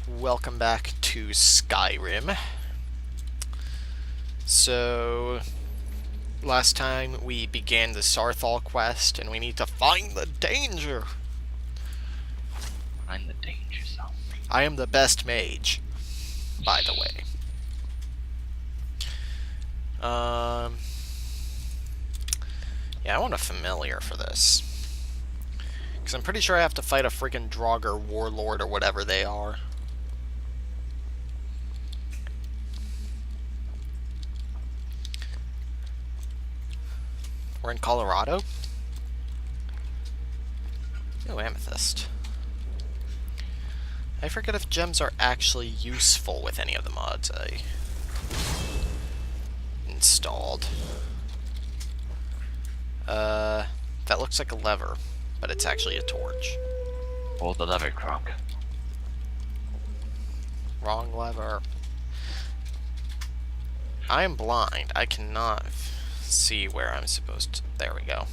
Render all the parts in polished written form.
welcome back to Skyrim. So, last time we began the Sarthal quest, and we need to find the danger. Find the danger zone. I am the best mage, by the way. Yeah, I want a familiar for this. Because I'm pretty sure I have to fight a freaking Draugr warlord or whatever they are. We're in Colorado? Oh, amethyst. I forget if gems are actually useful with any of the mods I installed. That looks like a lever, but it's actually a torch. Hold the lever, Kronk. Wrong lever. I am blind. I cannot see where I'm supposed to... There we go.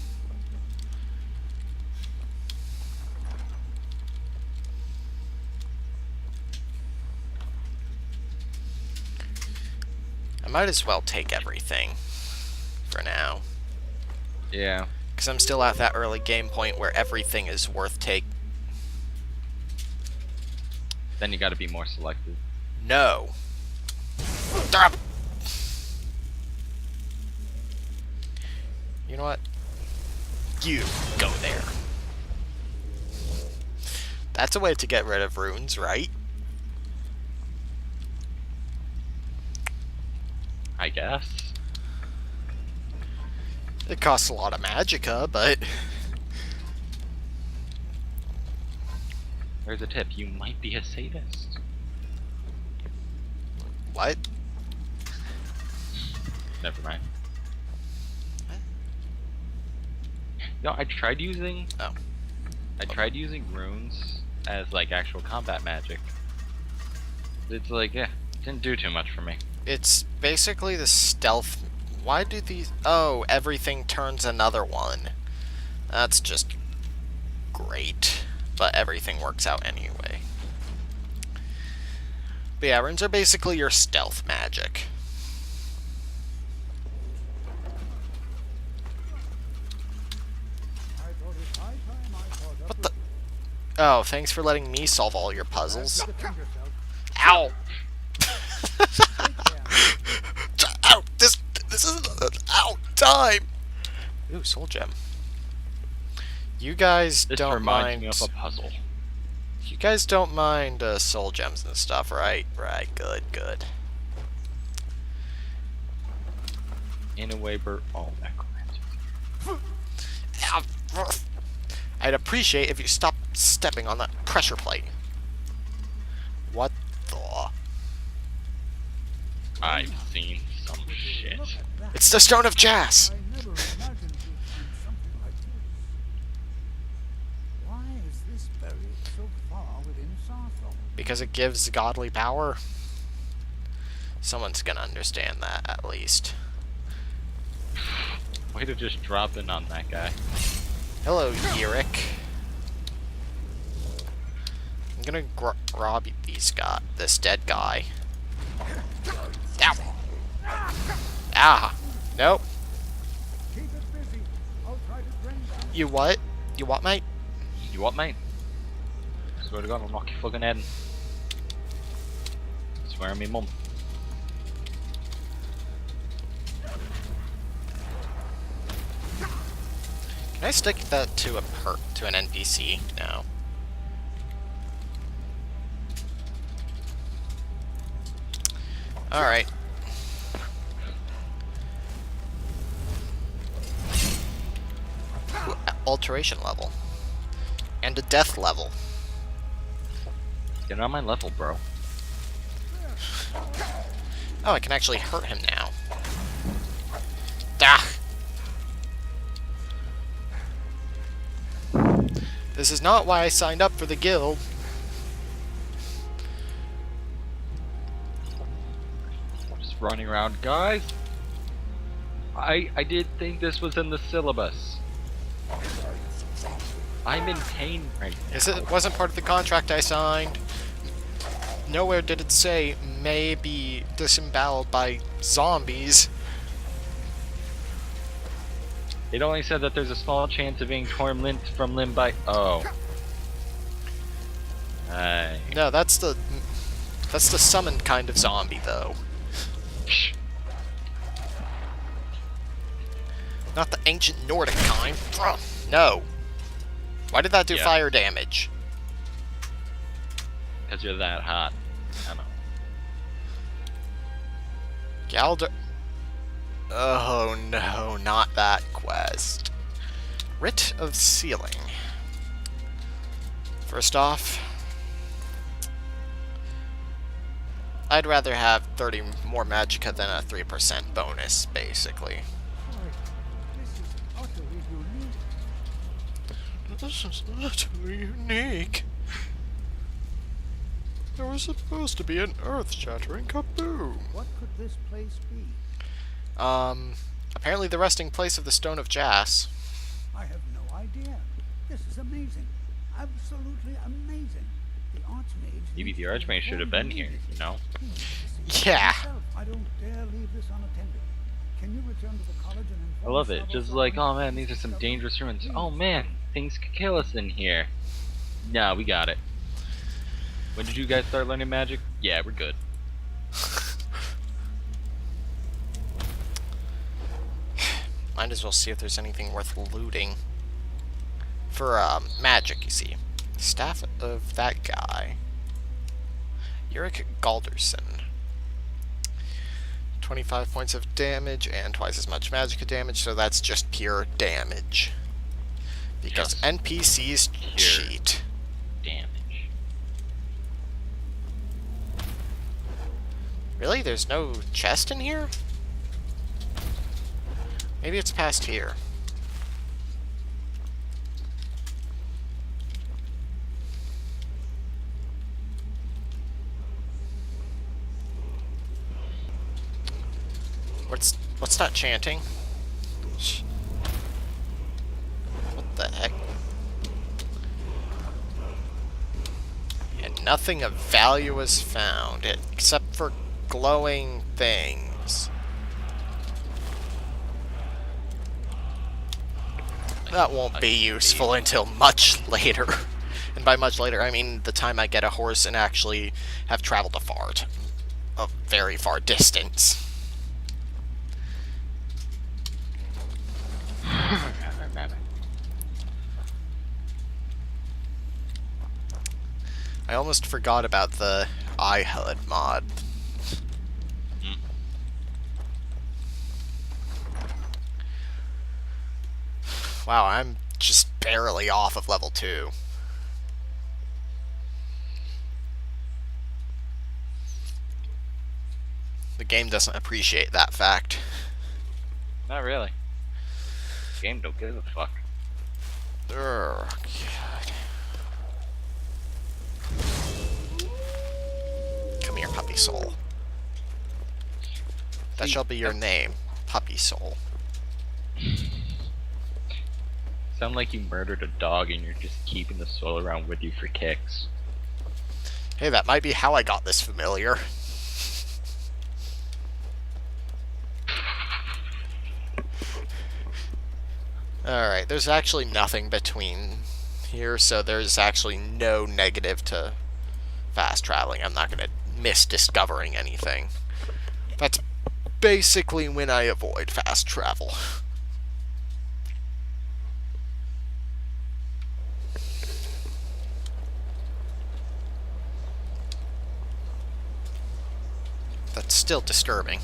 I might as well take everything for now. Yeah. Because I'm still at that early game point where everything is worth take. Then you gotta be more selective. No. Stop! You know what? You go there. That's a way to get rid of runes, right? I guess. It costs a lot of magicka, but... There's a tip. You might be a sadist. What? Never mind. No, I tried using... Oh. I tried using runes as, like, actual combat magic. It's like, yeah, didn't do too much for me. It's basically the stealth... Why do these... Oh, everything turns another one. That's just great. But everything works out anyway. But yeah, runes are basically your stealth magic. What the... Oh, thanks for letting me solve all your puzzles. Ow! Ow! This isn't out time! Ooh, soul gem. You guys This don't reminds mind... me of a puzzle. You guys don't mind soul gems and stuff, right? Right, good, good. In a way, oh, necromancer. I'd appreciate if you stopped stepping on that pressure plate. What the... I've seen some shit. It's the Stone of Jas! Because it gives godly power? Someone's gonna understand that, at least. Way to just drop in on that guy. Hello, Yerick. I'm gonna rob this dead guy. Ow! Ah! Nope. You what? You what, mate? You what, mate? Swear to God, I'll knock your fucking head in. Swear on me mum. Can I stick that to an NPC now? Alright. Alteration level. And a death level. Get on my level, bro. Oh, I can actually hurt him now. Ah! This is not why I signed up for the guild. Just running around, guys. I did think this was in the syllabus. I'm in pain right now. It wasn't part of the contract I signed. nowhere did it say may be disemboweled by zombies. It only said that there's a small chance of being torn from limb by. Oh. No, that's the summoned kind of zombie, though. Psh. Not the ancient Nordic kind. No. Why did that do fire damage? Because you're that hot. I know. Galder. Oh no, not that quest. Writ of Sealing. First off, I'd rather have 30 more magicka than a 3% bonus, basically. This is utterly unique. There was supposed to be an earth-shattering kaboom. What could this place be? Apparently the resting place of the Stone of Jas. I have no idea. This is amazing. Absolutely amazing. The Archmage... Maybe the Archmage should have been here, you know? Yeah. I don't dare leave this unattended. Can you return to the college and I love it. Just like, oh man, these are some dangerous ruins. Oh man, things could kill us in here. Nah, we got it. When did you guys start learning magic? Yeah, we're good. Might as well see if there's anything worth looting. For, magic, you see. Staff of that guy. Uric Galderson. 25 points of damage and twice as much magicka damage, so that's just pure damage. Because Just NPCs pure cheat. Damage. Really? There's no chest in here? Maybe it's past here. What's that chanting? What the heck? And nothing of value was found, except for glowing things. That won't be useful until much later. And by much later, I mean the time I get a horse and actually have traveled a very far distance. I almost forgot about the iHUD mod. Wow, I'm just barely off of level 2. The game doesn't appreciate that fact. Not really. Game don't give a fuck. Oh, God. Come here, puppy soul. That shall be your name, puppy soul. Sound like you murdered a dog and you're just keeping the soul around with you for kicks. Hey, that might be how I got this familiar. Alright, there's actually nothing between here, so there's actually no negative to fast traveling. I'm not going to miss discovering anything. That's basically when I avoid fast travel. That's still disturbing.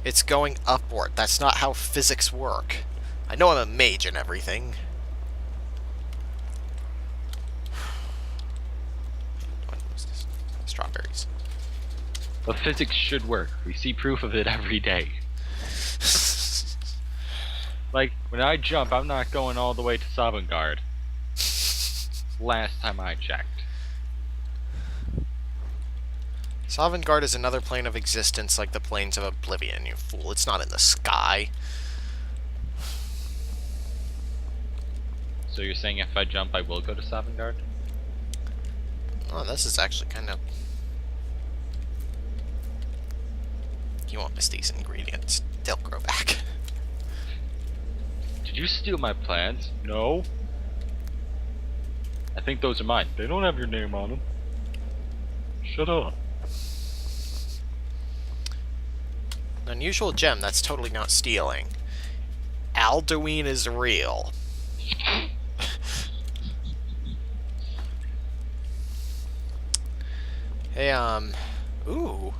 It's going upward. That's not how physics work. I know I'm a mage and everything. What was this? Strawberries. But physics should work. We see proof of it every day. Like, when I jump, I'm not going all the way to Sovngarde. Last time I checked. Sovngarde is another plane of existence like the planes of Oblivion, you fool. It's not in the sky. So you're saying if I jump, I will go to Sovngarde? Oh, this is actually kind of... You won't miss these ingredients. They'll grow back. Did you steal my plants? No. I think those are mine. They don't have your name on them. Shut up. An unusual gem that's totally not stealing. Alduin is real. Hey, ooh.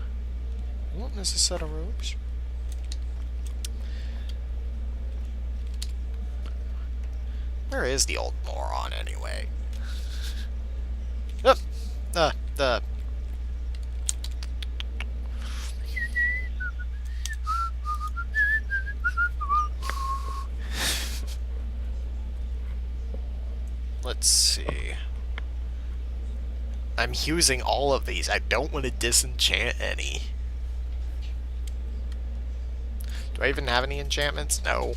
What is a set of robes? Where is the old moron, anyway? Oh, the... Let's see. I'm using all of these. I don't want to disenchant any. Do I even have any enchantments? No.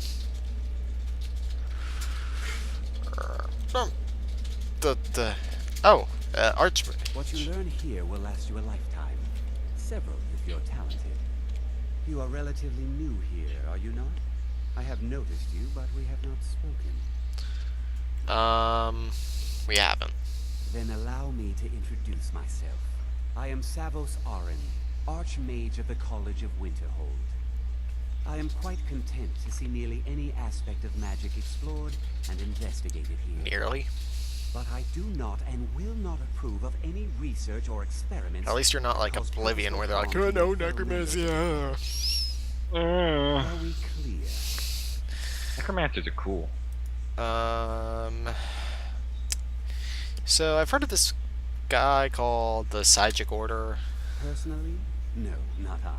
Archmage. What you learn here will last you a lifetime. Several, if you're talented. You are relatively new here, are you not? I have noticed you, but we have not spoken. We haven't. Then allow me to introduce myself. I am Savos Arin, Archmage of the College of Winterhold. I am quite content to see nearly any aspect of magic explored and investigated here. Nearly. But I do not and will not approve of any research or experiments. At least you're not like that cause Oblivion where they're like, personal oh no, harm to necromancy. Are we clear? Necromancers are cool. So I've heard of this guy called the Psychic Order. Personally? No, not I.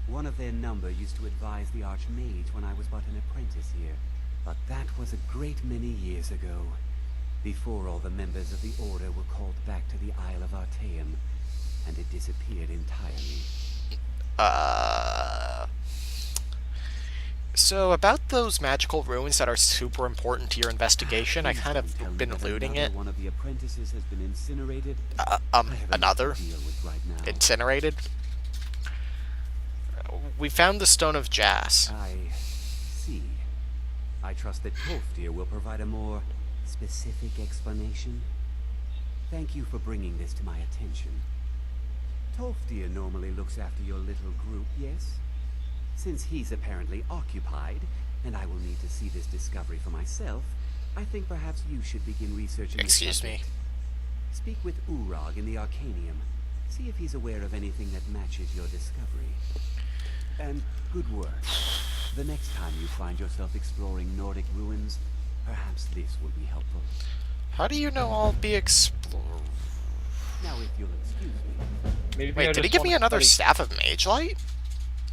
One of their number used to advise the Archmage when I was but an apprentice here. But that was a great many years ago, before all the members of the Order were called back to the Isle of Artaeum, and it disappeared entirely. So about those magical ruins that are super important to your investigation, I kind of been looting it. One of the apprentices has been incinerated. I have Another? to deal with right now. Incinerated? We found the Stone of Jas. I see. I trust that Tolfdir will provide a more specific explanation. Thank you for bringing this to my attention. Tolfdir normally looks after your little group, yes? Since he's apparently occupied, and I will need to see this discovery for myself, I think perhaps you should begin researching the Excuse subject. me. Speak with Urag in the Arcanium. See if he's aware of anything that matches your discovery. And good work. The next time you find yourself exploring Nordic ruins, perhaps this will be helpful. How do you know I'll be exploring? Now, if you'll excuse me. Maybe I Wait, did he just give me wanna another study- Staff of Mage Light?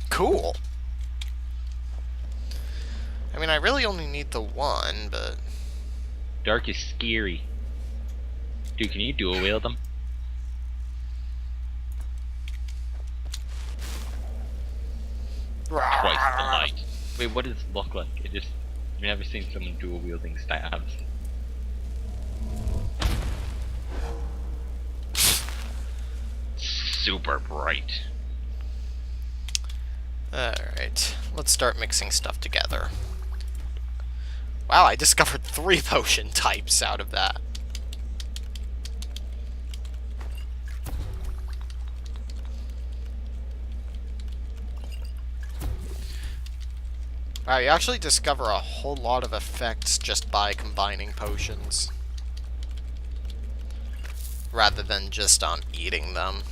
Cool. I mean, I really only need the one, but... Dark is scary. Dude, can you dual wield them? Twice the light. Wait, what does it look like? I've never seen someone dual wielding staves. Super bright. Alright, let's start mixing stuff together. Wow, I discovered 3 potion types out of that. Wow, you actually discover a whole lot of effects just by combining potions. Rather than just on eating them.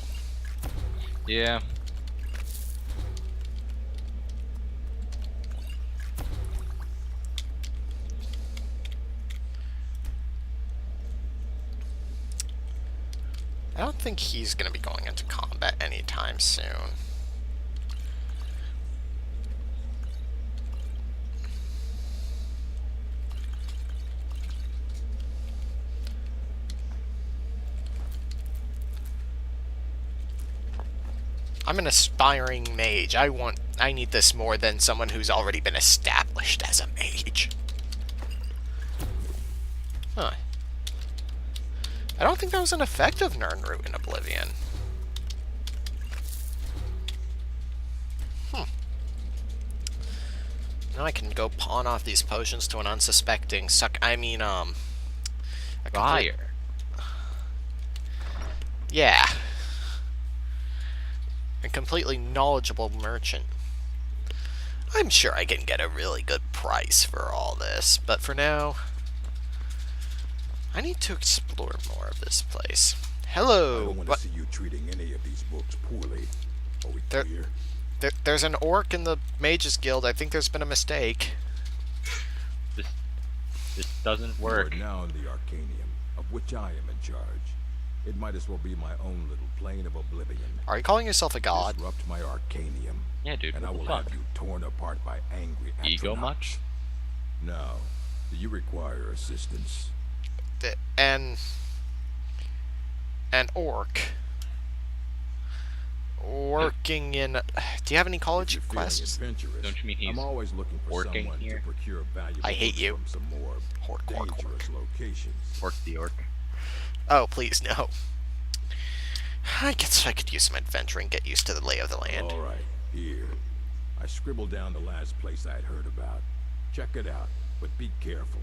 Yeah. I don't think he's going to be going into combat anytime soon. I'm an aspiring mage. I need this more than someone who's already been established as a mage. Huh. I don't think that was an effect of Nirnroot in Oblivion. Now I can go pawn off these potions to an unsuspecting Fire. Yeah. A completely knowledgeable merchant. I'm sure I can get a really good price for all this, but for now, I need to explore more of this place. Hello! I don't want to see you treating any of these books poorly. Are we clear? There's an orc in the Mages Guild. I think there's been a mistake. This doesn't work. You are now in the Arcanium, of which I am in charge. It might as well be my own little plane of oblivion. Are you calling yourself a god? Disrupt my Arcanium. Yeah, dude. And I What will the fuck? have you torn apart by angry Ego astronauts. much? Now, do you require assistance? An orc working in. Do you have any If college you're feeling quests? adventurous, Don't you mean he's I'm always looking for working someone here? to procure valuable I hate goods you. from some more Orc. dangerous locations. Orc the orc? Oh, please no. I guess I could use some adventuring, get used to the lay of the land. All right, here. I scribbled down the last place I'd heard about. Check it out, but be careful.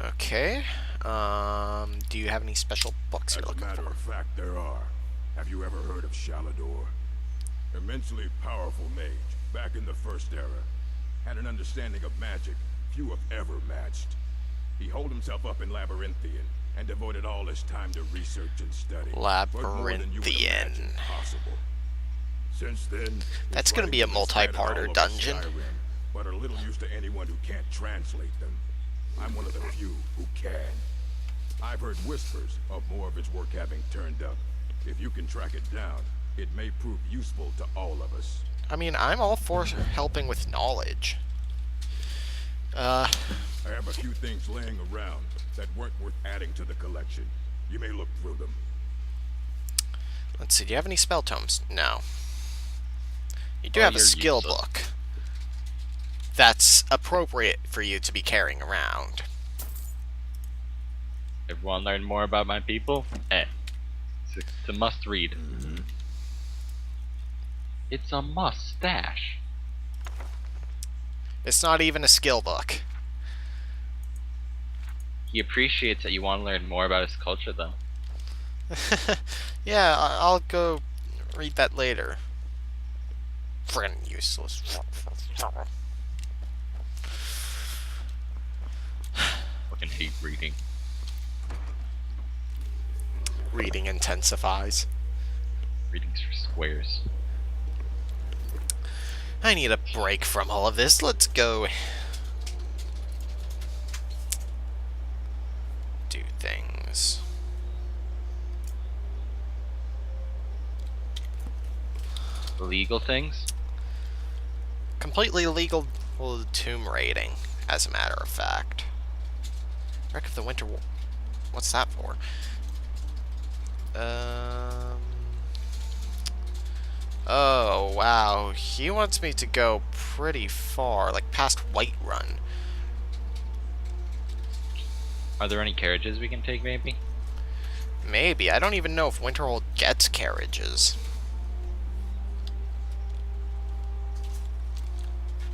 Okay. Do you have any special books As you're a looking matter for? of fact, there are. Have you ever heard of Shalador? Immensely powerful mage, back in the First Era. Had an understanding of magic few have ever matched. He holed himself up in Labyrinthian and devoted all his time to research and study. But more than you would imagine Labyrinthian. possible. Since then, That's his gonna be a writings have scattered multi-parter all over dungeon. Skyrim, but are little use to anyone who can't translate them. I'm one of the few who can. I've heard whispers of more of his work having turned up. If you can track it down, it may prove useful to all of us. I mean, I'm all for helping with knowledge. I have a few things laying around that weren't worth adding to the collection. You may look through them. Let's see, do you have any spell tomes? No. You do Oh, have a you're skill useless. book. That's appropriate for you to be carrying around. Everyone learn more about my people? It's a must read. It's a mustache. It's not even a skill book. He appreciates that you want to learn more about his culture, though. Yeah, I'll go read that later. Friend useless. Fucking hate reading. Reading intensifies. Reading's for squares. I need a break from all of this. Let's go do things. Illegal things? Completely legal tomb raiding, as a matter of fact. Wreck of the Winter War. What's that for? Oh, wow. He wants me to go pretty far, like past Whiterun. Are there any carriages we can take, maybe? Maybe. I don't even know if Winterhold gets carriages.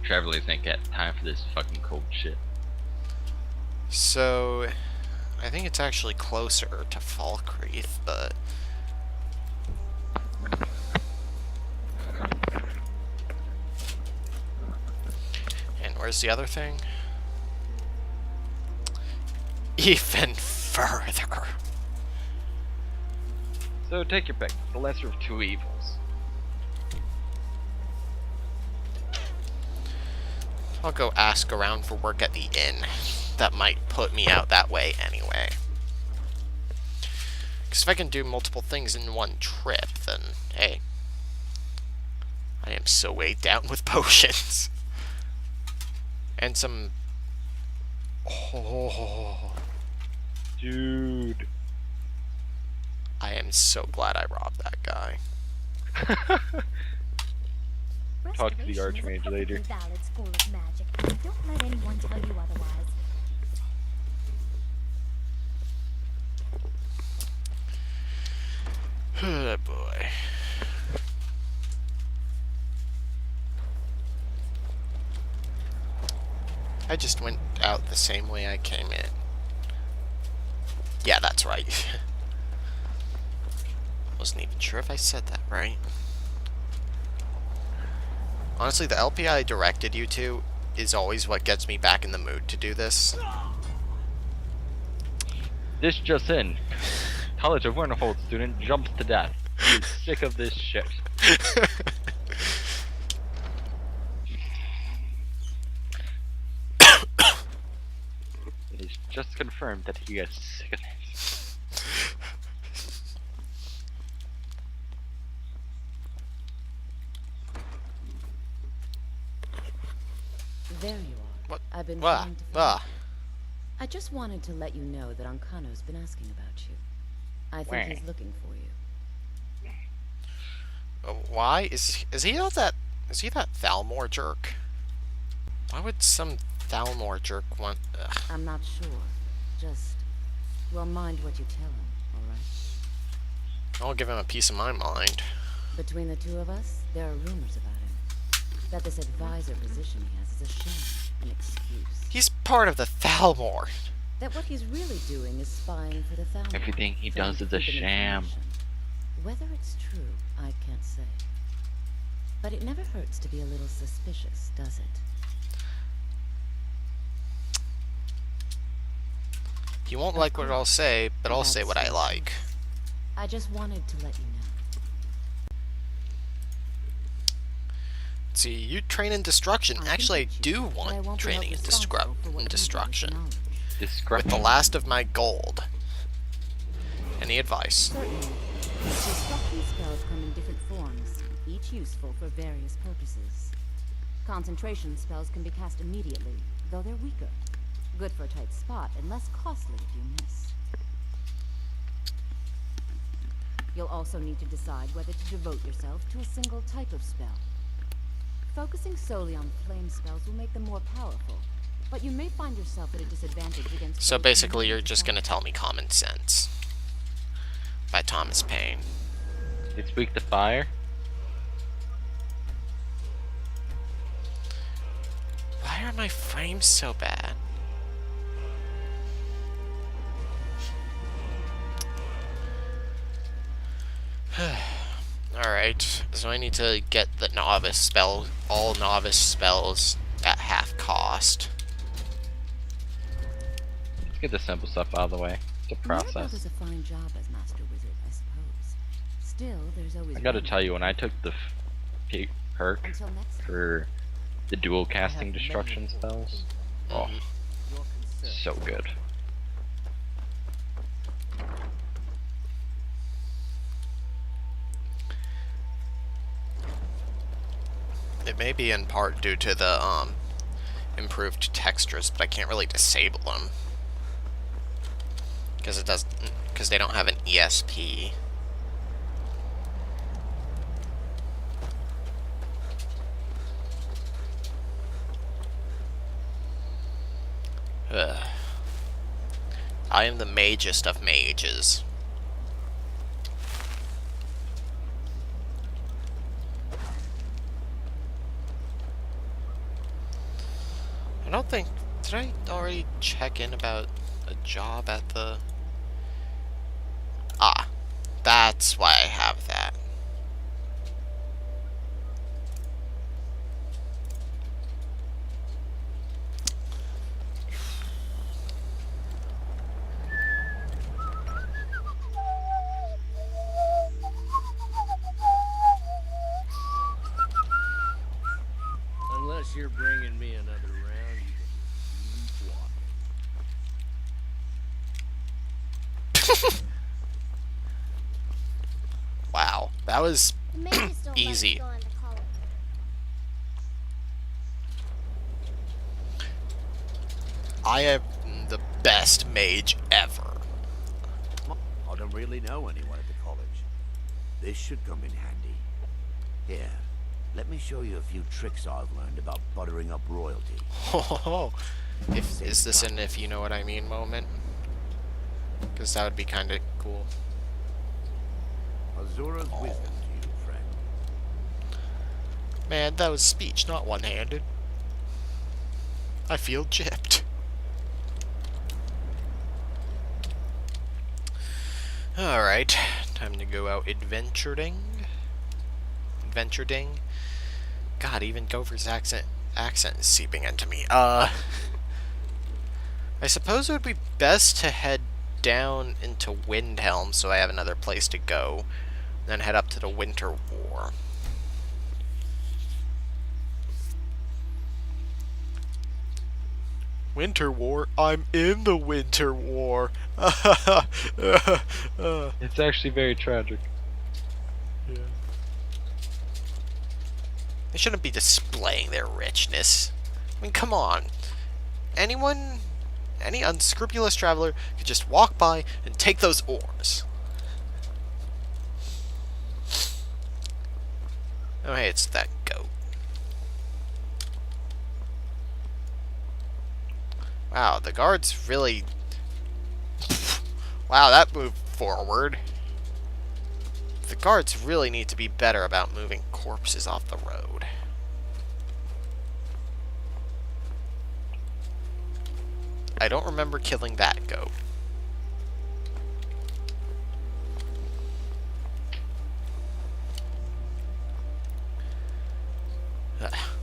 Travelers ain't got time for this fucking cold shit. So, I think it's actually closer to Falkreath, but... And where's the other thing? Even further. So take your pick. The lesser of two evils. I'll go ask around for work at the inn. That might put me out that way anyway. Because if I can do multiple things in one trip, then, hey. I am so weighed down with potions. And some... Oh, Dude. I am so glad I robbed that guy. Talk to the Restoration is a Archmage later. perfectly valid school of magic. Don't let anyone tell you otherwise. Oh boy. I just went out the same way I came in. Yeah, that's right. Wasn't even sure if I said that right. Honestly, the LP I directed you to is always what gets me back in the mood to do this. This just in. College of Winterhold student jumps to death. He is sick of this shit. It is just confirmed that he is sick of this. There you are. What? I've been Wah, trying to find wah. you. I just wanted to let you know that Ankano's been asking about you. I think Wah. he's looking for you. Why is he not that? Is he that Thalmor jerk? Why would some Thalmor jerk want? Ugh. I'm not sure. Just, well, mind what you tell him, alright? I'll give him a piece of my mind. Between the two of us, there are rumors about him. That this advisor position he has is a sham, an excuse. He's part of the Thalmor. That what he's really doing is spying for the Thalmor. Everything he trying does to is a keep an sham. information. Whether it's true, I can't say. But it never hurts to be a little suspicious, does it? He won't like what I'll say, but I'll say what I like. I just wanted to let you know. See, you train in destruction. I Actually, I can teach do you, but I want won't be training held in responsible for what you do with destruction. the knowledge. With Discretion. the last of my gold. Any advice? Certainly. Destruction spells come in different forms, each useful for various purposes. Concentration spells can be cast immediately, though they're weaker. Good for a tight spot and less costly if you miss. You'll also need to decide whether to devote yourself to a single type of spell. Focusing solely on flame spells will make them more powerful, but you may find yourself at a disadvantage against So those basically, who you're need just gonna to tell me Common Sense. By Thomas Paine. It's weak to fire. Why are my frames so bad? Alright, so I need to get the novice spell, all novice spells at half cost. Let's get the simple stuff out of the way. It's a Mirabelle process. does a fine job as Master Wizard, I suppose. Still, there's always I gotta room tell you, when I took the perk until next time. for the dual casting destruction spells, oh, so good. It may be in part due to the improved textures, but I can't really disable them because they don't have an ESP. Ugh. I am the magest of mages. I don't think... Did I already check in about a job at the... Ah, that's why I have that. Unless you're bringing me another round, you can just walk. Wow, that was The mages don't easy. Let us go into college. I am the best mage ever. I don't really know anyone at the college. This should come in handy. Here, let me show you a few tricks I've learned about buttering up royalty. Is this an if you know what I mean moment? Because that would be kind of cool. Zora's wisdom to you, friend. Man, that was speech, not one-handed. I feel gypped. Alright, time to go out adventuring. Adventuring. God, even Gopher's accent is seeping into me. I suppose it would be best to head down into Windhelm so I have another place to go. Then head up to the Winter War. Winter War? I'm in the Winter War! It's actually very tragic. Yeah. They shouldn't be displaying their richness. I mean, come on. Anyone, any unscrupulous traveler could just walk by and take those ores. Oh, hey, it's that goat. Wow, the guards really... Wow, that moved forward. The guards really need to be better about moving corpses off the road. I don't remember killing that goat.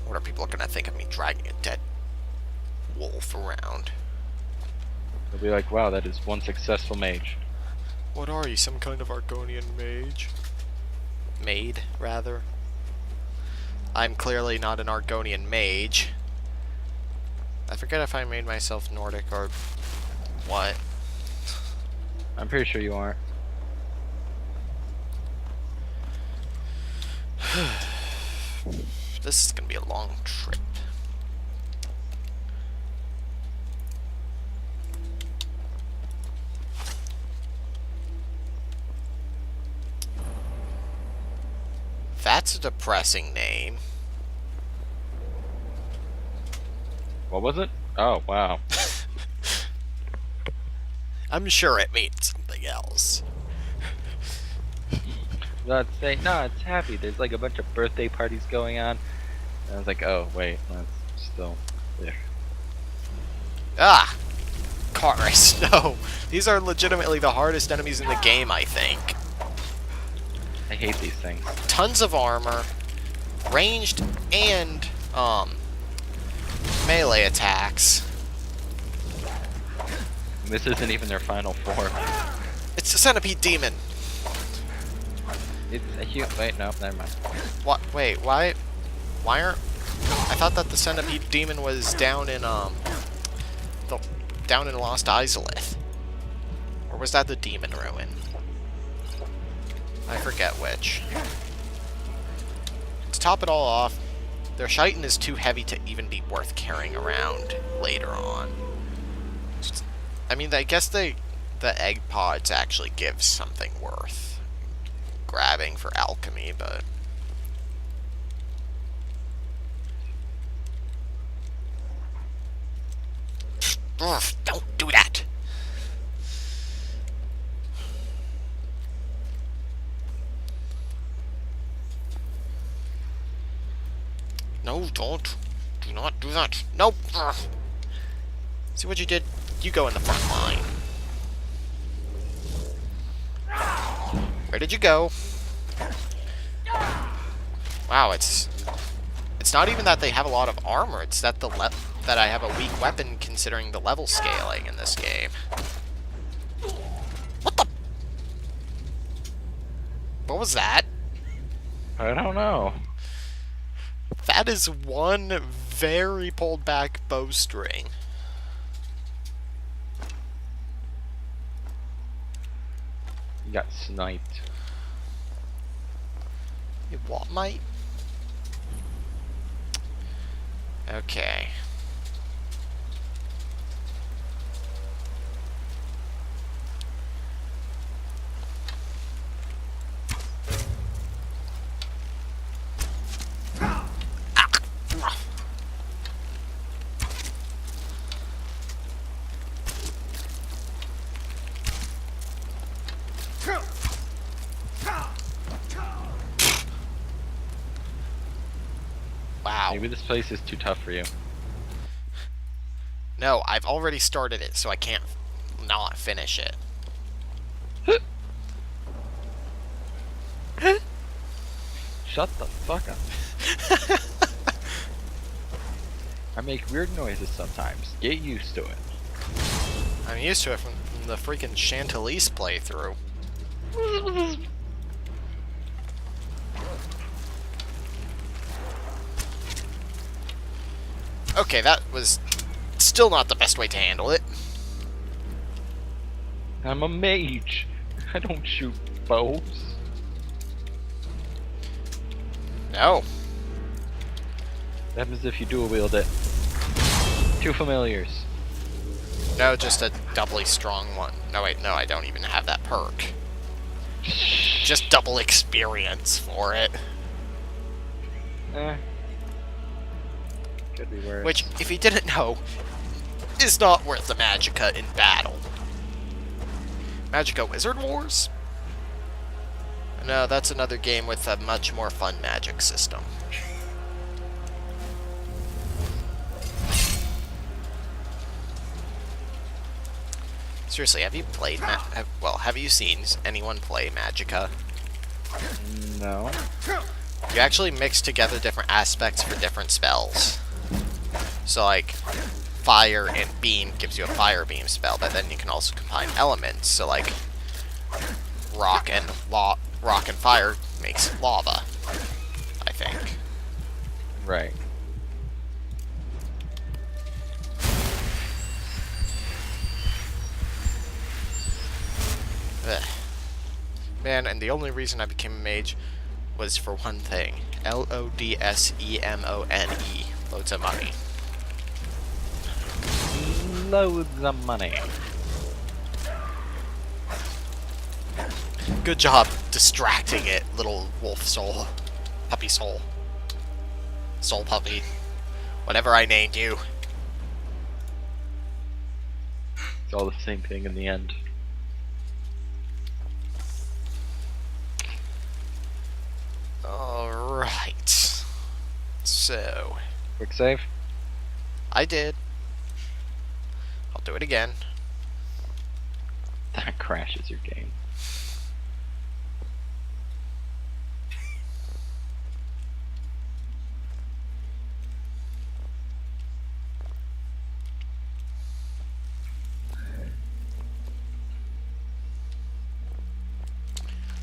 What are people gonna think of me dragging a dead wolf around? They'll be like, wow, that is one successful mage. What are you, some kind of Argonian mage? Maid, rather. I'm clearly not an Argonian mage. I forget if I made myself Nordic or what. I'm pretty sure you aren't. This is gonna be a long trip. That's a depressing name. What was it? Oh, wow. I'm sure it means something else. No, it's happy. There's like a bunch of birthday parties going on. And I was like, oh, wait, that's still there. Ah! Chorus, no. These are legitimately the hardest enemies in the game, I think. I hate these things. Tons of armor, ranged and, melee attacks. This isn't even their final form. It's a centipede demon. It's a huge. Wait, no, never mind. What? Wait, why aren't... I thought that the centipede demon was down in, down in Lost Izalith. Or was that the demon ruin? I forget which. To top it all off, their chitin is too heavy to even be worth carrying around later on. I mean, I guess the egg pods actually give something worth grabbing for alchemy, but... Ugh, don't do that! No, don't. Do not do that. Nope! Ugh. See what you did? You go in the front line. Where did you go? Wow, it's not even that they have a lot of armor, it's that that I have a weak weapon considering the level scaling in this game. What the? What was that? I don't know. That is one very pulled back bowstring. You got sniped. You what, mate? Okay. Maybe this place is too tough for you. No, I've already started it, so I can't not finish it. Shut the fuck up. I make weird noises sometimes. Get used to it. I'm used to it from the freaking Chantilly's playthrough. Okay, that was still not the best way to handle it. I'm a mage. I don't shoot bows. No. What happens if you dual wield it? 2 familiars. No, just a doubly strong one. No, wait, no, I don't even have that perk. Just double experience for it. Could be worse. Which, if you didn't know, is not worth the Magicka in battle. Magicka Wizard Wars? No, that's another game with a much more fun magic system. Seriously, have you played have you seen anyone play Magicka? No. You actually mix together different aspects for different spells. So, like, fire and beam gives you a fire beam spell, but then you can also combine elements. So, like, rock and fire makes lava, I think. Right. Ugh. Man, and the only reason I became a mage was for one thing. Lodsemone. Loads of money. Loads of money. Good job distracting it, little wolf soul. Puppy soul. Soul puppy. Whatever I named you. It's all the same thing in the end. Alright. So, Quick save. I did. I'll do it again. That crashes your game.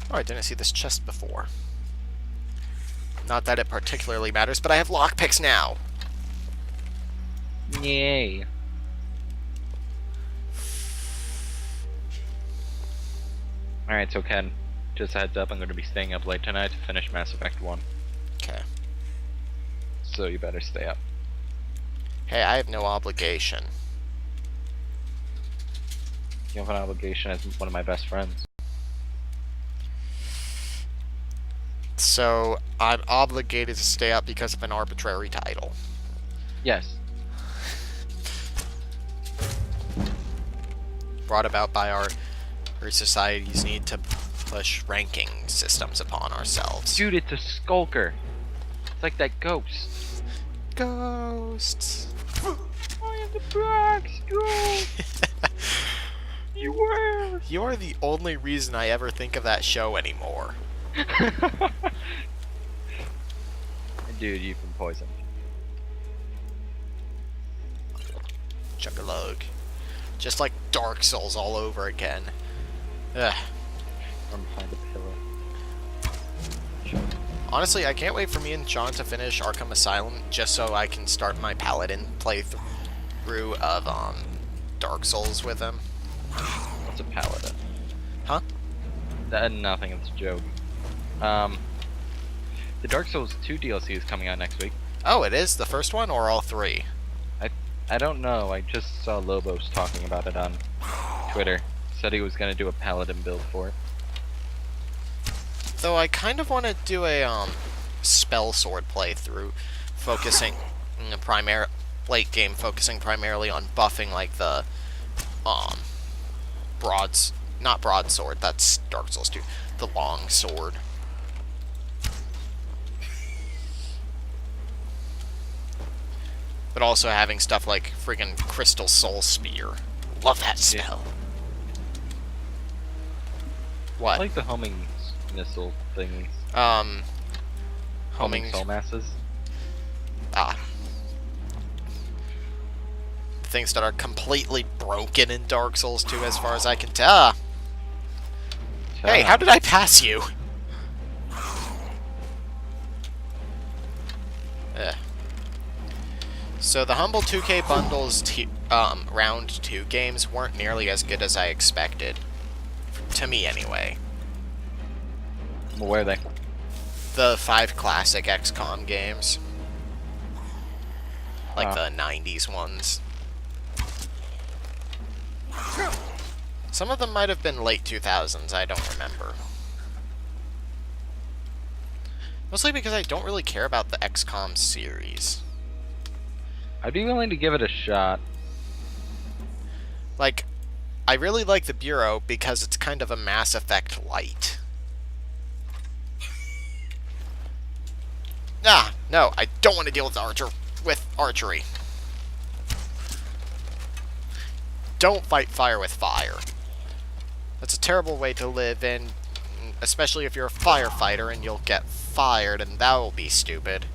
Oh, I didn't see this chest before. Not that it particularly matters, but I have lockpicks now. Yay. Alright, so Ken, just a heads up, I'm going to be staying up late tonight to finish Mass Effect 1. Okay. So you better stay up. Hey, I have no obligation. You have an obligation as one of my best friends. So, I'm obligated to stay up because of an arbitrary title. Yes. Brought about by our society's need to push ranking systems upon ourselves. Dude, it's a skulker. It's like that ghost. Ghosts. I am the Brax ghost. You were. You are the only reason I ever think of that show anymore. Dude, you've been poisoned. Chug-a-lug. Just like Dark Souls all over again. Ugh. I'm behind a pillow. Honestly, I can't wait for me and Sean to finish Arkham Asylum just so I can start my Paladin playthrough of Dark Souls with him. What's a paladin? Huh? Nothing, it's a joke. The Dark Souls 2 DLC is coming out next week. Oh, it is? The first one or all three? I don't know, I just saw Lobos talking about it on Twitter. Said he was gonna do a paladin build for it. Though I kind of want to do a spell sword playthrough, focusing in the late game, focusing primarily on buffing like the not broadsword. That's Dark Souls 2. The long sword. but also having stuff like friggin' Crystal Soul Spear. Love that spell. I What? like the homing missile things. Homing Homing soul masses. Things that are completely broken in Dark Souls 2, as far as I can tell. Hey, how did I pass you? So the Humble 2K bundles round 2 games weren't nearly as good as I expected. To me, anyway. Well, where are they? The 5 classic XCOM games. Like the 90s ones. Some of them might have been late 2000s, I don't remember. Mostly because I don't really care about the XCOM series. I'd be willing to give it a shot. Like, I really like the Bureau because it's kind of a Mass Effect light. No, I don't want to deal with archery. Don't fight fire with fire. That's a terrible way to live in, especially if you're a firefighter and you'll get fired, and that will be stupid.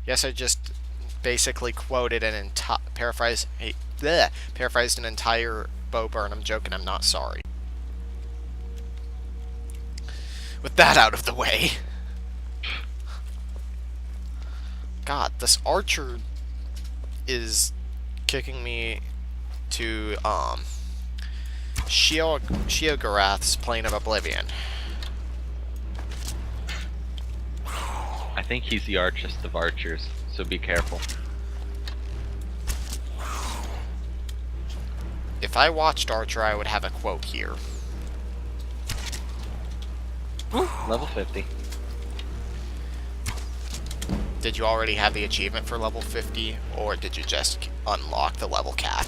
Yes, I just basically quoted an paraphrased an entire Bo Burnham joke, and I'm not sorry. With that out of the way. God, this archer is kicking me to Sheogorath's Plane of Oblivion. I think he's the archest of archers, so be careful. If I watched Archer, I would have a quote here. Level 50. Did you already have the achievement for level 50, or did you just unlock the level cap?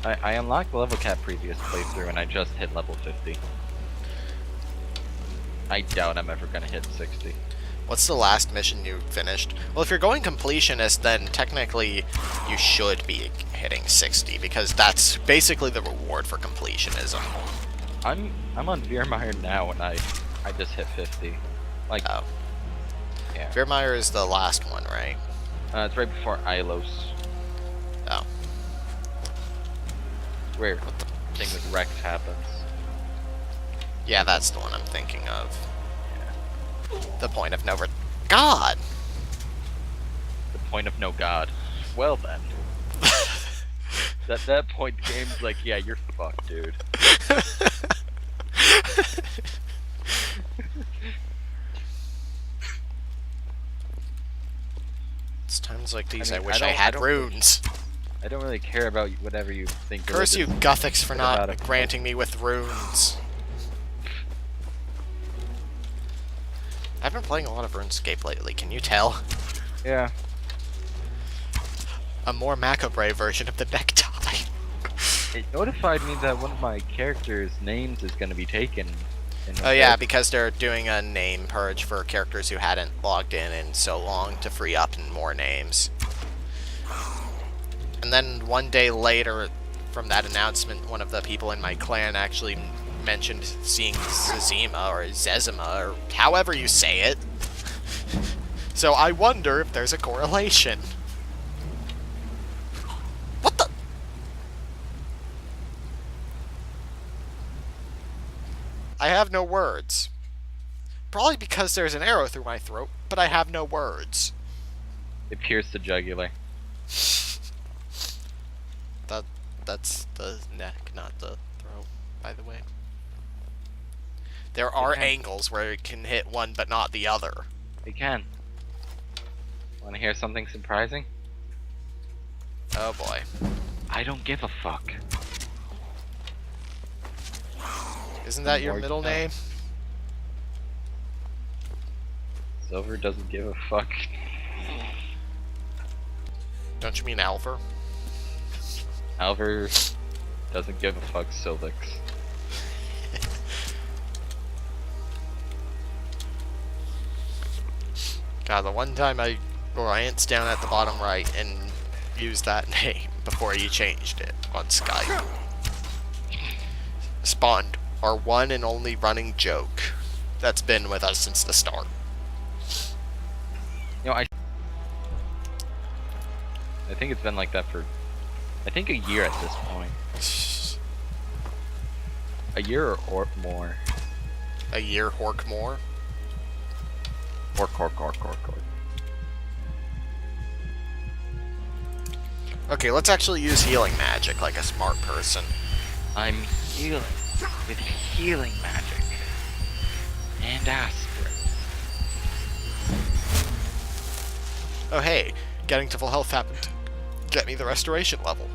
I unlocked the level cap previous playthrough, and I just hit level 50. I doubt I'm ever gonna hit 60. What's the last mission you finished? Well, if you're going completionist, then technically you should be hitting 60, because that's basically the reward for completionism. I'm on Veermeyer now, and I just hit 50. Like, oh. Yeah. Veermeyer is the last one, right? It's right before Ilos. Oh. Where the thing with Rex happens. Yeah, that's the one I'm thinking of. The point of no God! The point of no god. Well then. At that point, the game's like, yeah, you're fucked, dude. It's times like these I mean, wish I had runes. I don't really care about whatever you think. Curse you Gothics for not about it. granting me with runes. I've been playing a lot of RuneScape lately, can you tell? Yeah. A more macabre version of the necktie. It notified me that one of my characters' names is going to be taken. Oh yeah, because they're doing a name purge for characters who hadn't logged in so long to free up more names. And then one day later, from that announcement, one of the people in my clan actually mentioned seeing Zezima or Zezima or however you say it. So I wonder if there's a correlation. What the? I have no words. Probably because there's an arrow through my throat, but I have no words. It pierced the jugular. That's the neck, not the throat, by the way. There are angles where it can hit one but not the other. It can. Want to hear something surprising? Oh boy. I don't give a fuck. Isn't that your middle name? Silver doesn't give a fuck. Don't you mean Alver? Alver doesn't give a fuck, Silvix. God, the one time I glanced down at the bottom right and used that name before you changed it on Skyrim. Spawned our one and only running joke that's been with us since the start. You know, I think it's been like that for, I think, a year at this point. A year or more. A year, Hork more. Hork. Okay, let's actually use healing magic like a smart person. I'm healing with healing magic and aspirin. Oh hey, getting to full health happened to get me the restoration level.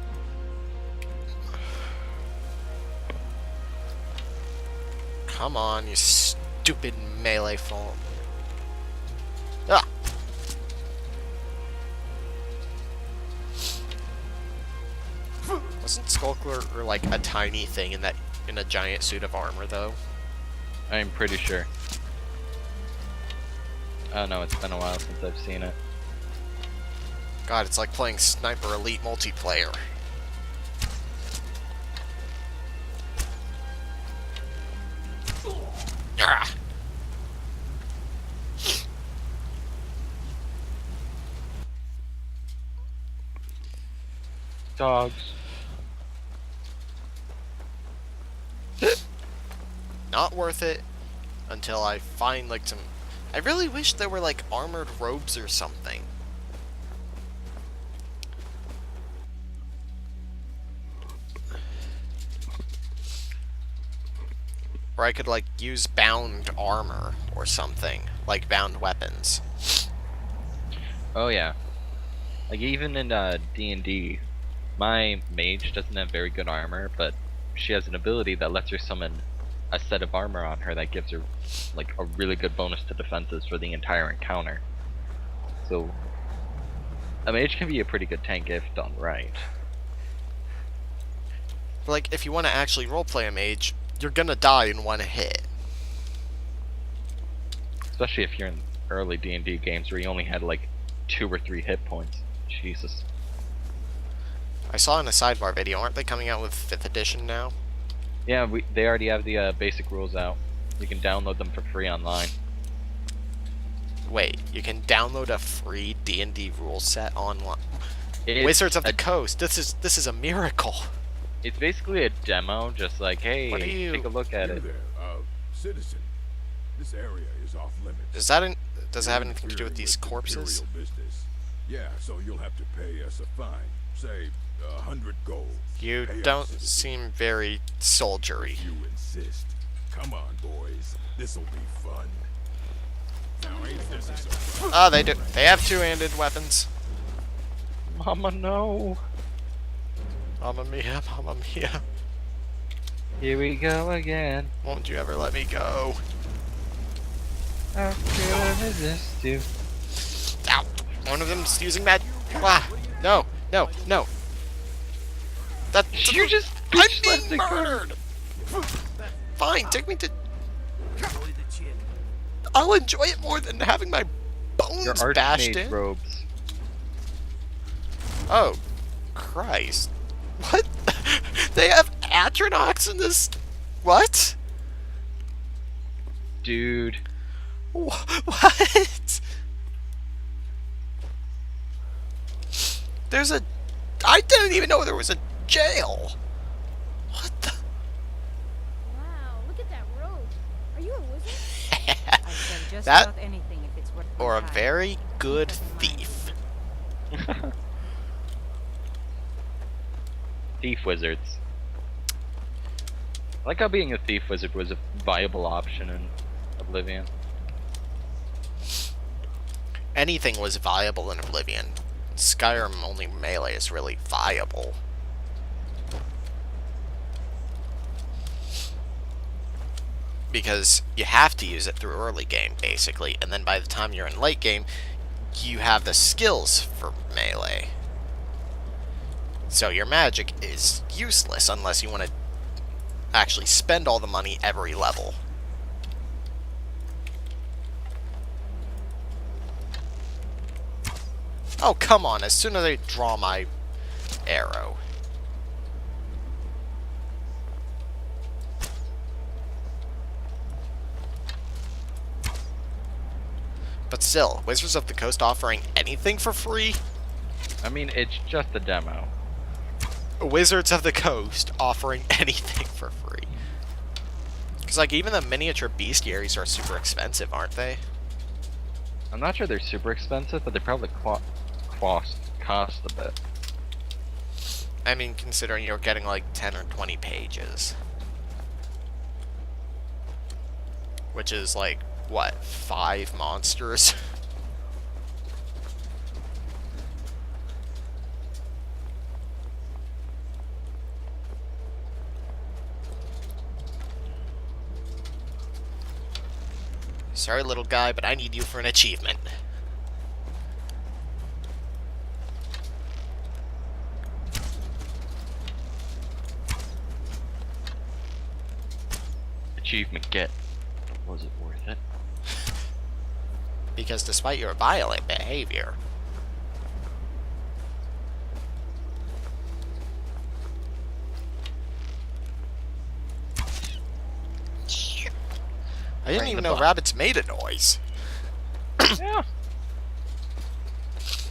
Come on, you stupid melee form. Ah! Wasn't Skulker like a tiny thing in a giant suit of armor though? I'm pretty sure. Oh no, it's been a while since I've seen it. God, it's like playing Sniper Elite multiplayer. Ah. Dogs. Not worth it until I find like some... I really wish there were like armored robes or something. Or I could like use bound armor or something, like bound weapons. Oh yeah. Like even in D&D, my mage doesn't have very good armor, but she has an ability that lets her summon a set of armor on her that gives her like a really good bonus to defenses for the entire encounter. So a mage can be a pretty good tank if done right. Like, if you want to actually roleplay a mage, you're gonna die in one hit. Especially if you're in early D&D games where you only had like 2 or 3 hit points. Jesus. I saw in a sidebar video, aren't they coming out with 5th edition now? Yeah, they already have the basic rules out. You can download them for free online. Wait, you can download a free D&D rule set online? It's Wizards of the Coast, this is a miracle. It's basically a demo, just like, hey, What are you- take a look at Here it. there, citizen. This area is off limits. Does it have anything to do with these corpses? Imperial business. Yeah, so you'll have to pay us a fine. Say, 100 gold. You Pay us, don't citizen. seem very soldiery. You insist. Come on, boys. This'll be fun. Now ain't this a fun? Oh, they do. They have two-handed weapons. Mama, no. Mamma mia, mamma mia. Here we go again. Won't you ever let me go? How could I resist you? Ow! One of them's using magic. Ah! No! No! No! That. You just I'm bitch slapped being the car. murdered! Fine, take me to. I'll enjoy it more than having my Your bones bashed archmage in. robes. Oh, Christ. What? They have Atronox in this? What? Dude. What? There's a... I didn't even know there was a jail. What the... Wow, look at that robe. Are you a wizard? I'd sell just That- about anything if it's worth my Or a time. very good Doesn't mind. thief. Thief wizards. I like how being a thief wizard was a viable option in Oblivion. Anything was viable in Oblivion. Skyrim only melee is really viable. Because you have to use it through early game, basically, and then by the time you're in late game, you have the skills for melee. So your magic is useless unless you want to actually spend all the money every level. Oh, come on, as soon as I draw my arrow. But still, Wizards of the Coast offering anything for free? I mean, it's just a demo. Wizards of the Coast offering anything for free. Because, like, even the miniature bestiaries are super expensive, aren't they? I'm not sure they're super expensive, but they probably cost a bit. I mean, considering you're getting, like, 10 or 20 pages. Which is, like, what, 5 monsters? Sorry, little guy, but I need you for an achievement. Achievement get. Was it worth it? Because despite your violent behavior... I didn't even know rabbits made a noise. Yeah.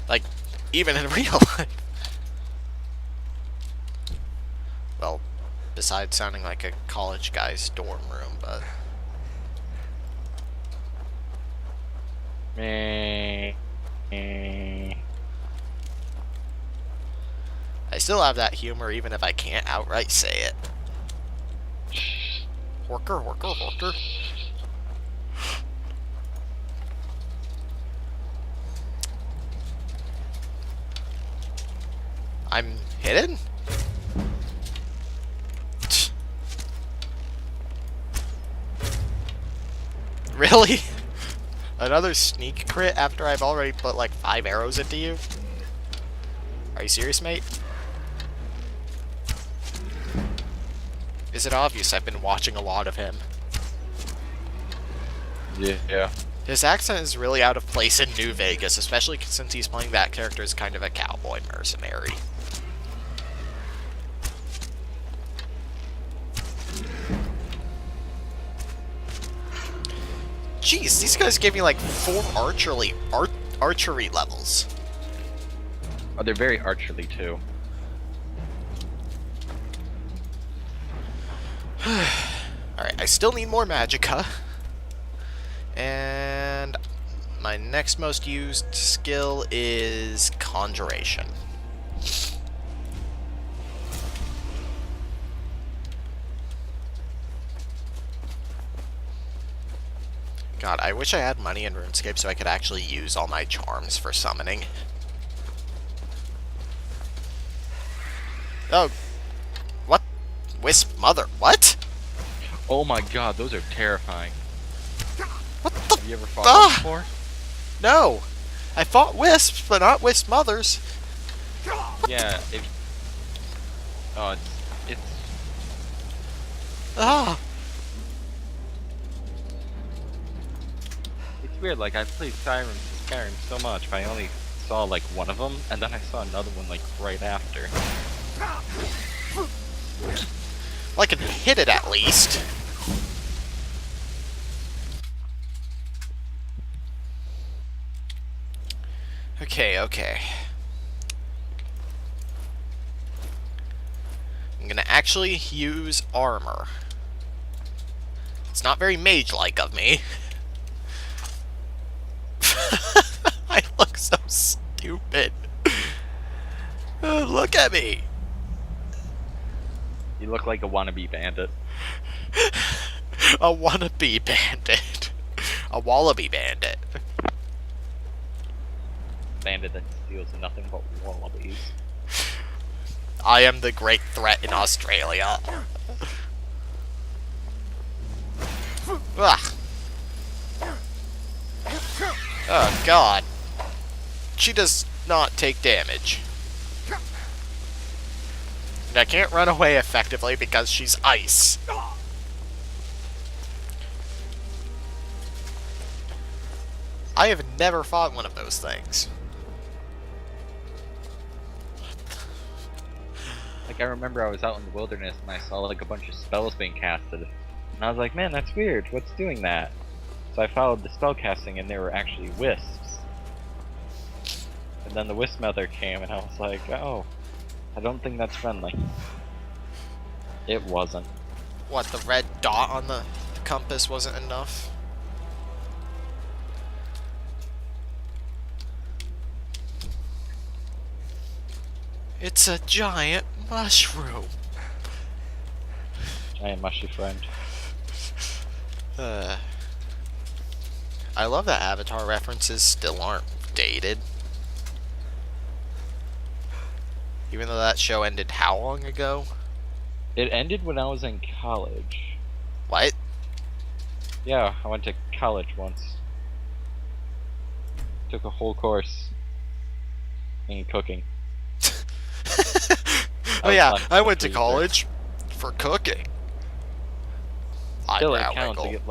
Like, even in real life. Well, besides sounding like a college guy's dorm room, but... Meh. I still have that humor even if I can't outright say it. Horker, horker, horker. I'm hidden? Really? Another sneak crit after I've already put like 5 arrows into you? Are you serious, mate? Is it obvious I've been watching a lot of him? Yeah. His accent is really out of place in New Vegas, especially since he's playing that character as kind of a cowboy mercenary. Jeez, these guys gave me like 4 archery levels. Oh, they're very archery too. Alright, I still need more magicka. And my next most used skill is conjuration. God, I wish I had money in RuneScape so I could actually use all my charms for summoning. Oh. What? Wisp Mother. What? Oh my god, those are terrifying. What the? Have you ever fought them before? No. I fought Wisps, but not Wisp Mothers. Yeah, if... Oh, it's... Ah. It's weird, like, I played Skyrim so much, but I only saw, like, one of them, and then I saw another one, like, right after. Well, I can hit it at least. Okay. I'm gonna actually use armor. It's not very mage-like of me. I look so stupid. Look at me. You look like a wannabe bandit. A wannabe bandit. A wallaby bandit. Bandit that steals nothing but wallabies. I am the great threat in Australia. Ugh. Oh god. She does not take damage. And I can't run away effectively because she's ice. I have never fought one of those things. Like, I remember I was out in the wilderness and I saw like a bunch of spells being casted. And I was like, man, that's weird. What's doing that? So I followed the spell casting and they were actually wisps. And then the wisp mother came and I was like, oh, I don't think that's friendly. It wasn't. What, the red dot on the compass wasn't enough? It's a giant mushroom. Giant mushy friend. I love that Avatar references still aren't dated. Even though that show ended how long ago? It ended when I was in college. What? Yeah, I went to college once. Took a whole course in cooking. Oh yeah, fun. I went to It was college for cooking. Still, it Eyebrow counts to wiggle. get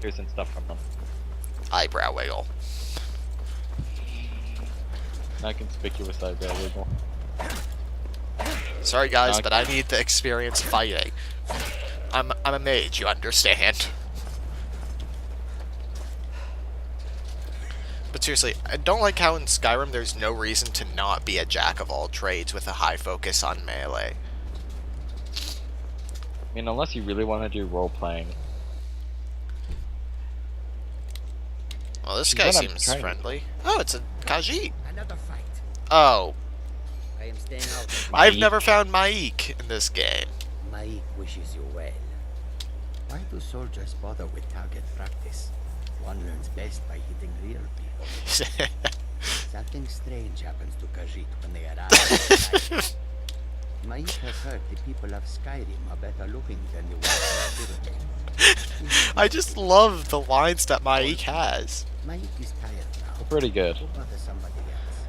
letters and stuff from them. Eyebrow wiggle. Not conspicuous eyebrow wiggle. Sorry guys, Okay. but I need the experience fighting. I'm a mage, you understand? But seriously, I don't like how in Skyrim there's no reason to not be a jack of all trades with a high focus on melee. I mean, unless you really want to do role playing. Well, this She's guy gonna seems try. friendly. Oh, it's a Khajiit. Another fight. Oh, I am staying out. I've Maik. never found Maik in this game. Maik wishes you well. Why do soldiers bother with target practice? One learns best by hitting real people. Something strange happens to Khajiit when they arrive. Maik has heard the people of Skyrim are better looking than the ones in the pyramid. I just love the lines that Maik has. Maik is tired now. Pretty good. Go bother somebody else.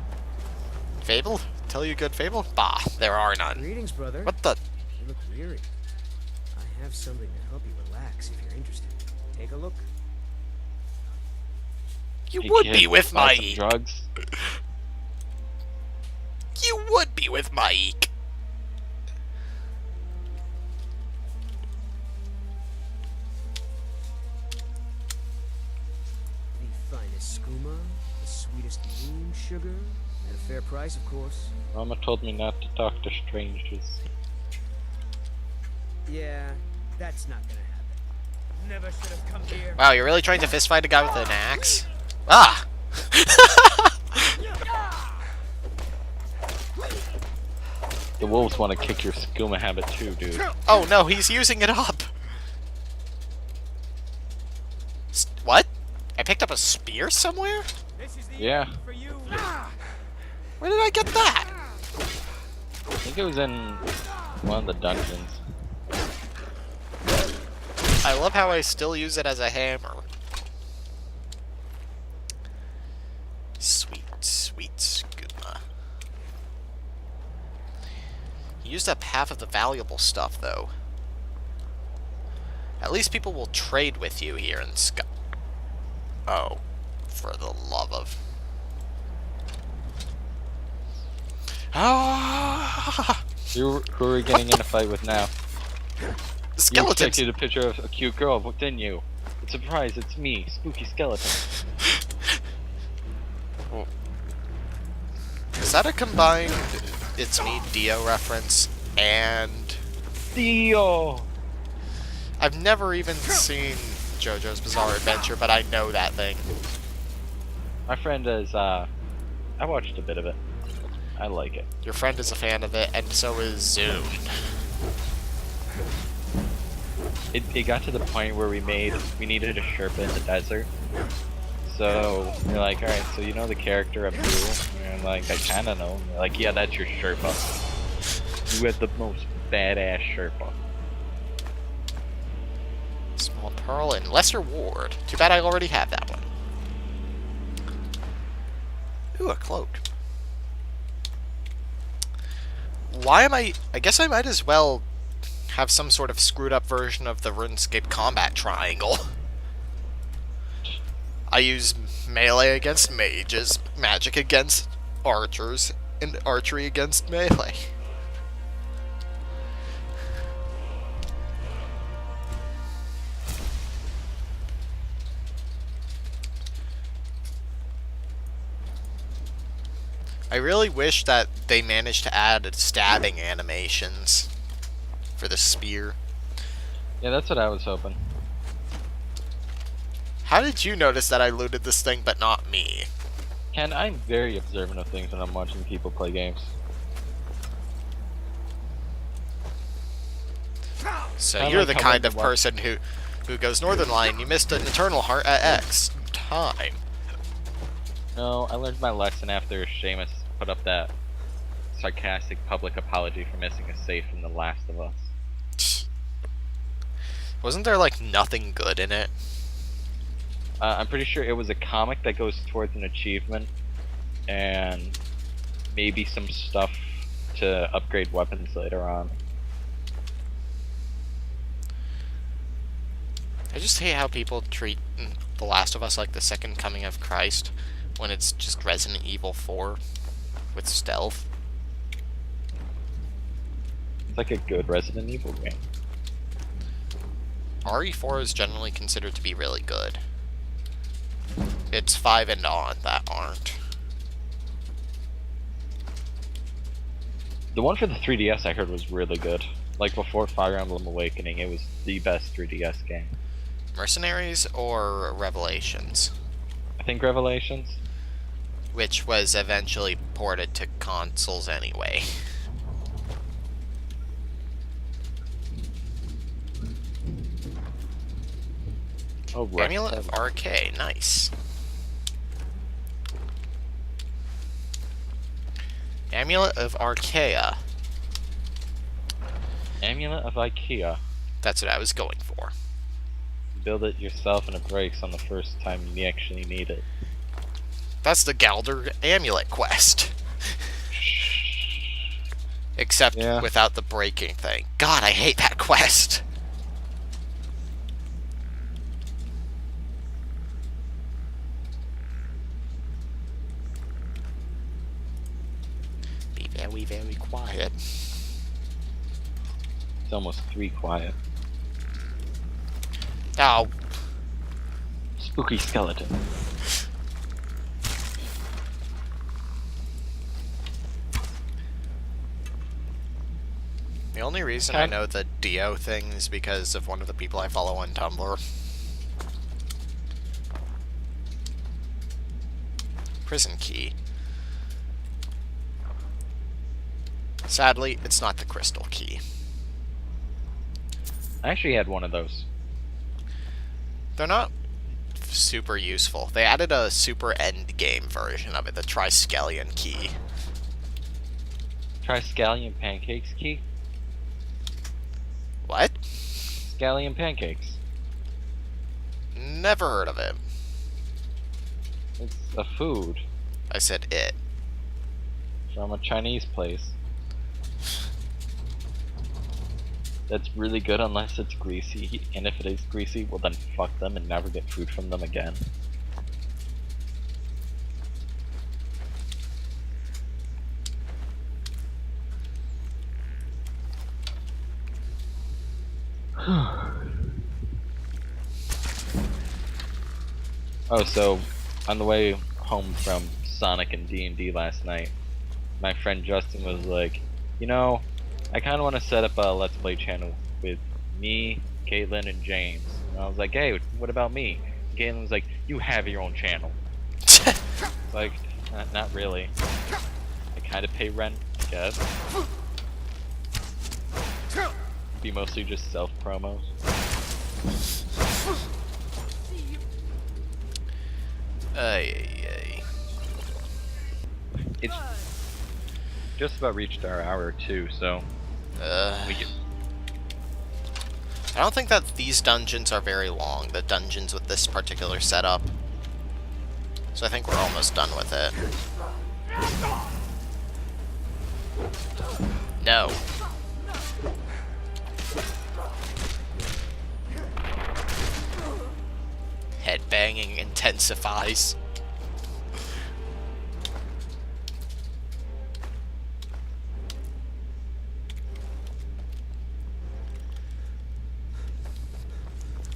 Fable? Tell you a good fable? Bah, there are none. Greetings, brother. What the? You look weary. I have something to help you relax if you're interested. Take a look. You Hey, would kid, be with buy some Maik. drugs. You would be with Maik. The finest skooma, the sweetest moon sugar, at a fair price, of course. Mama told me not to talk to strangers. Yeah, that's not gonna happen. Never should have come here. Wow, you're really trying to fistfight a guy with an axe? Ah! The wolves want to kick your skooma habit too, dude. Oh no, he's using it up. What? I picked up a spear somewhere? Yeah, Where did I get that? I think it was in one of the dungeons. I love how I still use it as a hammer. Sweet, sweet skooma. You used up half of the valuable stuff, though. At least people will trade with you here in Sky. Oh, for the love of... Ah! Who are we getting in a fight with now? You Skeletons! expected a picture of a cute girl, didn't you? It's a surprise, it's me, Spooky Skeleton. Is that a combined It's Me Dio reference and... Dio! I've never even seen JoJo's Bizarre Adventure, but I know that thing. My friend is, I watched a bit of it. I like it. Your friend is a fan of it, and so is Zune. It got to the point where we needed a Sherpa in the desert. So, we're like, alright, so you know the character of Blue? And I'm like, I kinda know. And they're like, yeah, that's your Sherpa. You had the most badass Sherpa. Small Pearl and Lesser Ward. Too bad I already have that one. Ooh, a cloak. Why am I guess I might as well have some sort of screwed up version of the RuneScape combat triangle. I use melee against mages, magic against archers, and archery against melee. I really wish that they managed to add stabbing animations for the spear. Yeah, that's what I was hoping. How did you notice that I looted this thing but not me? Ken, I'm very observant of things when I'm watching people play games. So I you're like the how kind when of you person who goes Northern Line, you missed an Eternal Heart at X time. No, I learned my lesson after Seamus put up that sarcastic public apology for missing a safe in The Last of Us. Wasn't there like nothing good in it? I'm pretty sure it was a comic that goes towards an achievement, and maybe some stuff to upgrade weapons later on. I just hate how people treat The Last of Us like the second coming of Christ, when it's just Resident Evil 4 with stealth. It's like a good Resident Evil game. RE4 is generally considered to be really good. It's 5 and on that aren't. The one for the 3DS I heard was really good. Like before Fire Emblem Awakening, it was the best 3DS game. Mercenaries or Revelations? I think Revelations. Which was eventually ported to consoles anyway. Oh, right. Amulet of RK, nice. Amulet of Archaea. Amulet of IKEA. That's what I was going for. Build it yourself and it breaks on the first time you actually need it. That's the Galder Amulet quest. Except without the breaking thing. God, I hate that quest. Be very, very quiet. It's almost 3 quiet. Oh. Spooky skeleton. The only reason I know the Dio thing is because of one of the people I follow on Tumblr. Prison key. Sadly, it's not the crystal key. I actually had one of those. They're not super useful. They added a super endgame version of it, the Triskelion key. Triskelion pancakes key? What? Scallion pancakes. Never heard of it. It's a food. I said it. From a Chinese place. That's really good unless it's greasy, and if it is greasy, well then fuck them and never get food from them again. Oh, so on the way home from Sonic and D&D last night, my friend Justin was like, you know, I kind of want to set up a Let's Play channel with me, Caitlin, and James. And I was like, hey, what about me? And Caitlin was like, you have your own channel. Like, not really. I kind of pay rent, I guess. Be mostly just self-promos. Ay. It's just about reached our hour too, so I don't think that these dungeons are very long, the dungeons with this particular setup. So I think we're almost done with it. No. Headbanging intensifies.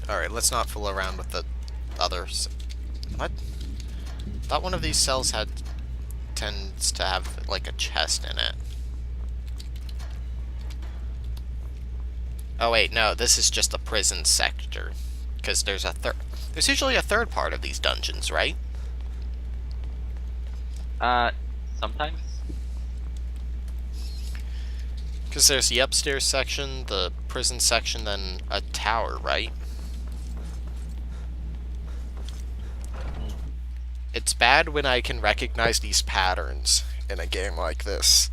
Alright, let's not fool around with the others. What? I thought one of these cells had tends to have like a chest in it. Oh wait, no, this is just the prison sector. Because there's there's usually a third part of these dungeons, right? Sometimes. Because there's the upstairs section, the prison section, then a tower, right? It's bad when I can recognize these patterns in a game like this.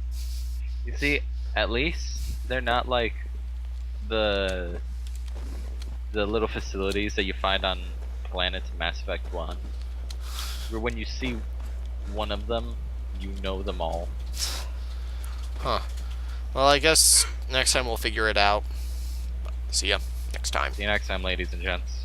You see, at least they're not like the little facilities that you find on planets in Mass Effect 1. Where when you see one of them, you know them all. Huh. Well, I guess next time we'll figure it out. See ya next time. See you next time, ladies and gents.